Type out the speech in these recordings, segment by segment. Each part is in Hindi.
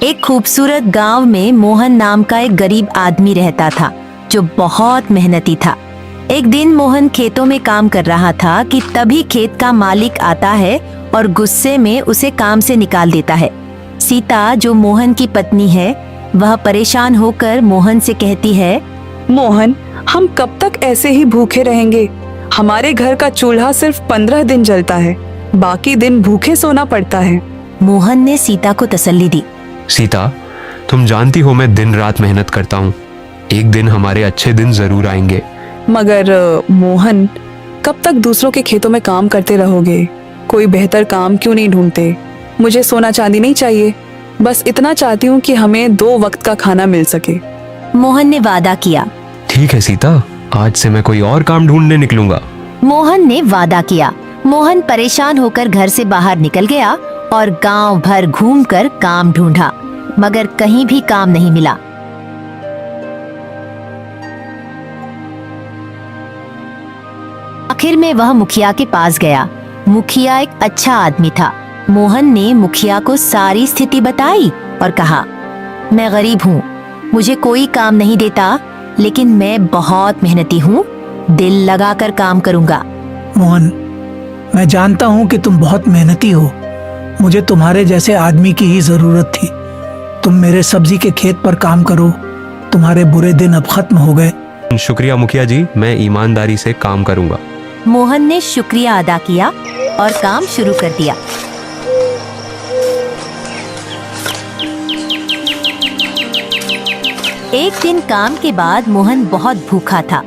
एक खूबसूरत गांव में मोहन नाम का एक गरीब आदमी रहता था जो बहुत मेहनती था। एक दिन मोहन खेतों में काम कर रहा था कि तभी खेत का मालिक आता है और गुस्से में उसे काम से निकाल देता है। सीता जो मोहन की पत्नी है, वह परेशान होकर मोहन से कहती है, मोहन, हम कब तक ऐसे ही भूखे रहेंगे? हमारे घर का चूल्हा सिर्फ 15 दिन जलता है, बाकी दिन भूखे सोना पड़ता है। मोहन ने सीता को तसल्ली दी। सीता, तुम जानती हो मैं दिन रात मेहनत करता हूँ। एक दिन हमारे अच्छे दिन जरूर आएंगे। मगर मोहन, कब तक दूसरों के खेतों में काम करते रहोगे? कोई बेहतर काम क्यों नहीं ढूंढते? मुझे सोना चांदी नहीं चाहिए, बस इतना चाहती हूँ कि हमें 2 वक्त का खाना मिल सके। मोहन ने वादा किया। ठीक है सीता, आज से मैं कोई और काम ढूंढने निकलूंगा। मोहन ने वादा किया। मोहन परेशान होकर घर से बाहर निकल गया और गांव भर घूमकर काम ढूंढा, मगर कहीं भी काम नहीं मिला। आखिर में वह मुखिया के पास गया। मुखिया एक अच्छा आदमी था। मोहन ने मुखिया को सारी स्थिति बताई और कहा, मैं गरीब हूँ, मुझे कोई काम नहीं देता, लेकिन मैं बहुत मेहनती हूँ, दिल लगाकर काम करूँगा। मोहन, मैं जानता हूँ कि तुम बहुत मेहनती हो। मुझे तुम्हारे जैसे आदमी की ही जरूरत थी। तुम मेरे सब्जी के खेत पर काम करो। तुम्हारे बुरे दिन अब खत्म हो गए। शुक्रिया मुखिया जी, मैं ईमानदारी से काम करूंगा। मोहन ने शुक्रिया अदा किया और काम शुरू कर दिया। एक दिन काम के बाद मोहन बहुत भूखा था।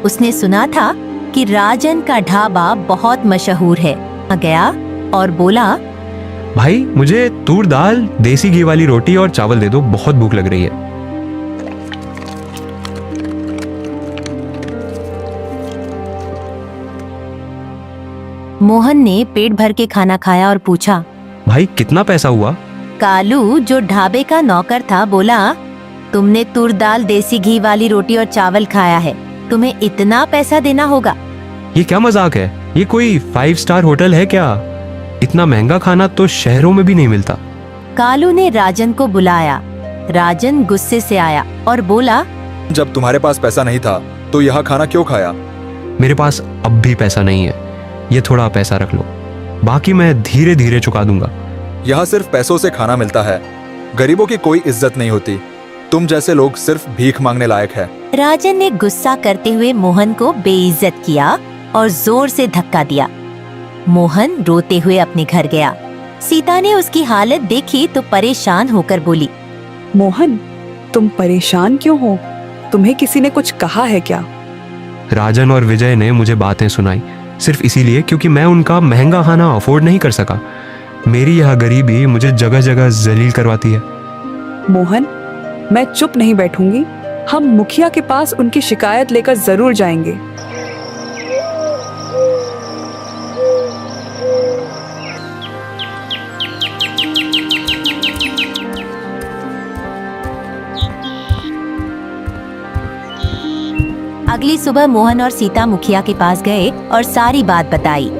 उसने सुना था कि राजन का ढाबा बहुत मशहूर है। गया और बोला, भाई मुझे तूर दाल, देसी घी वाली रोटी और चावल दे दो, बहुत भूख लग रही है। मोहन ने पेट भर के खाना खाया और पूछा, भाई कितना पैसा हुआ? कालू जो ढाबे का नौकर था बोला, तुमने तूर दाल, देसी घी वाली रोटी और चावल खाया है, तुम्हें इतना पैसा देना होगा। ये क्या मजाक है? ये कोई 5 स्टार होटल है क्या? इतना महंगा खाना तो शहरों में भी नहीं मिलता। कालू ने राजन को बुलाया। राजन गुस्से से आया और बोला, जब तुम्हारे पास पैसा नहीं था तो यहाँ खाना क्यों खाया? मेरे पास अब भी पैसा नहीं है, ये थोड़ा पैसा रख लो, बाकी मैं धीरे धीरे चुका दूंगा। यहाँ सिर्फ पैसों से खाना मिलता है, गरीबों की कोई इज्जत नहीं होती। तुम जैसे लोग सिर्फ भीख मांगने लायक है। राजन ने गुस्सा करते हुए मोहन को बेइज्जत किया और जोर से धक्का दिया। मोहन रोते हुए अपने घर गया। सीता ने उसकी हालत देखी तो परेशान होकर बोली, मोहन, तुम परेशान क्यों हो? तुम्हें किसी ने कुछ कहा है क्या? राजन और विजय ने मुझे बातें सुनाई, सिर्फ इसीलिए क्योंकि मैं उनका महंगा खाना अफोर्ड नहीं कर सका। मेरी यह गरीबी मुझे जगह जगह जलील करवाती है। मोहन, मैं चुप नहीं बैठूंगी। हम मुखिया के पास उनकी शिकायत लेकर जरूर जाएंगे। अगली सुबह मोहन और सीता मुखिया के पास गए और सारी बात बताई।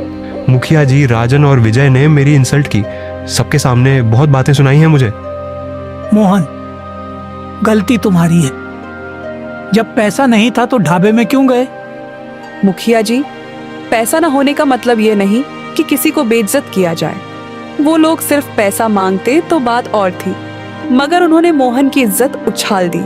मुखिया जी, राजन और विजय ने मेरी इंसल्ट की, सबके सामने बहुत बातें सुनाई हैं मुझे। मोहन, गलती तुम्हारी है। जब पैसा नहीं था तो ढाबे में क्यों गए? मुखिया जी, पैसा न होने का मतलब ये नहीं कि किसी को बेइज्जत किया जाए। वो लोग सिर्फ पैसा मांगते तो बात और थी, मगर उन्होंने मोहन की इज्जत उछाल दी।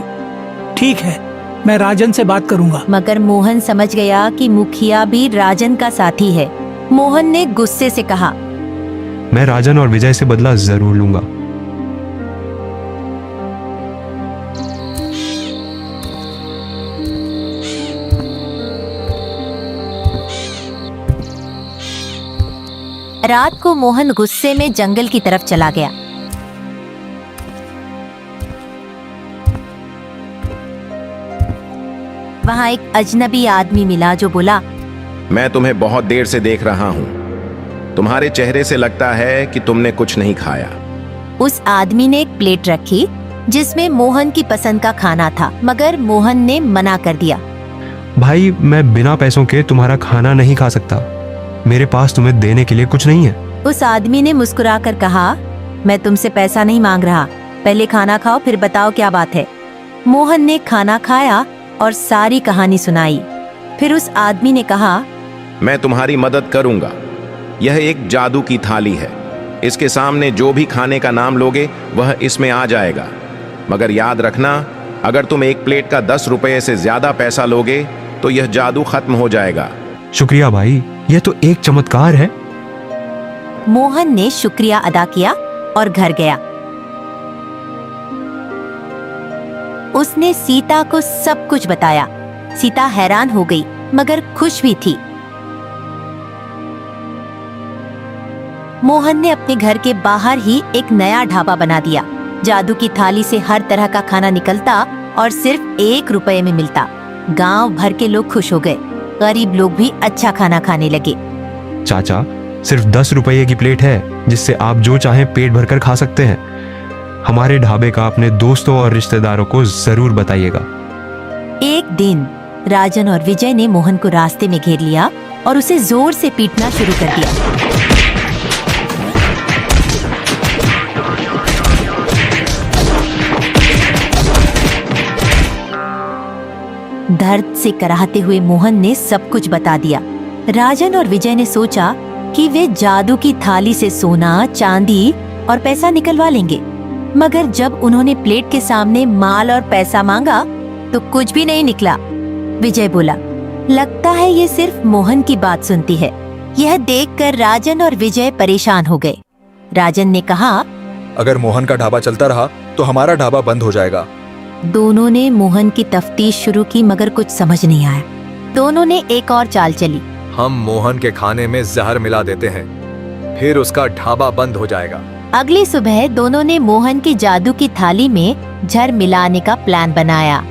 ठीक है, मैं राजन से बात करूंगा। मगर मोहन समझ गया कि मुखिया भी राजन का साथी है। मोहन ने गुस्से से कहा, मैं राजन और विजय से बदला जरूर लूंगा। रात को मोहन गुस्से में जंगल की तरफ चला गया। वहाँ एक अजनबी आदमी मिला जो बोला, मैं तुम्हें बहुत देर से देख रहा हूँ। तुम्हारे चेहरे से लगता है कि तुमने कुछ नहीं खाया। उस आदमी ने एक प्लेट रखी जिसमें मोहन की पसंद का खाना था, मगर मोहन ने मना कर दिया। भाई, मैं बिना पैसों के तुम्हारा खाना नहीं खा सकता। मेरे पास तुम्हें देने के लिए कुछ नहीं है। उस आदमी ने मुस्कुराकर कहा, मैं तुमसे पैसा नहीं मांग रहा, पहले खाना खाओ फिर बताओ क्या बात है। मोहन ने खाना खाया और सारी कहानी सुनाई। फिर उस आदमी ने कहा, मैं तुम्हारी मदद करूंगा। यह एक जादू की थाली है। इसके सामने जो भी खाने का नाम लोगे वह इसमें आ जाएगा। मगर याद रखना, अगर तुम एक प्लेट का 10 रुपये से ज्यादा पैसा लोगे तो यह जादू खत्म हो जाएगा। शुक्रिया भाई, यह तो एक चमत्कार है। मोहन ने शुक्रिया अदा किया और घर गया। उसने सीता को सब कुछ बताया। सीता हैरान हो गई मगर खुश भी थी। मोहन ने अपने घर के बाहर ही एक नया ढाबा बना दिया। जादू की थाली से हर तरह का खाना निकलता और सिर्फ 1 रुपए में मिलता। गांव भर के लोग खुश हो गए। गरीब लोग भी अच्छा खाना खाने लगे। चाचा, सिर्फ 10 रुपये की प्लेट है जिससे आप जो चाहें पेट भरकर खा सकते हैं। हमारे ढाबे का अपने दोस्तों और रिश्तेदारों को जरूर बताइएगा। एक दिन राजन और विजय ने मोहन को रास्ते में घेर लिया और उसे जोर से पीटना शुरू कर दिया। दर्द से कराहते हुए मोहन ने सब कुछ बता दिया। राजन और विजय ने सोचा कि वे जादू की थाली से सोना, चांदी और पैसा निकलवा लेंगे। मगर जब उन्होंने प्लेट के सामने माल और पैसा मांगा तो कुछ भी नहीं निकला। विजय बोला, लगता है ये सिर्फ मोहन की बात सुनती है। यह देखकर राजन और विजय परेशान हो गए। राजन ने कहा, अगर मोहन का ढाबा चलता रहा तो हमारा ढाबा बंद हो जाएगा। दोनों ने मोहन की तफ्तीश शुरू की मगर कुछ समझ नहीं आया। दोनों ने एक और चाल चली। हम मोहन के खाने में जहर मिला देते हैं, फिर उसका ढाबा बंद हो जाएगा। अगली सुबह दोनों ने मोहन की जादू की थाली में जहर मिलाने का प्लान बनाया।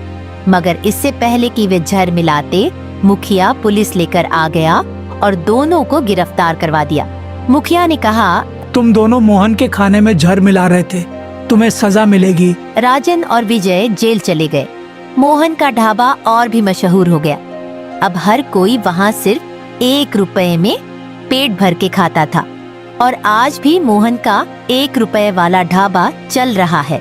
मगर इससे पहले कि वे जहर मिलाते, मुखिया पुलिस लेकर आ गया और दोनों को गिरफ्तार करवा दिया। मुखिया ने कहा, तुम दोनों मोहन के खाने में जहर मिला रहे थे, तुम्हें सजा मिलेगी। राजन और विजय जेल चले गए। मोहन का ढाबा और भी मशहूर हो गया। अब हर कोई वहाँ सिर्फ 1 रुपए में पेट भर के खाता था और आज भी मोहन का 1 रुपए वाला ढाबा चल रहा है।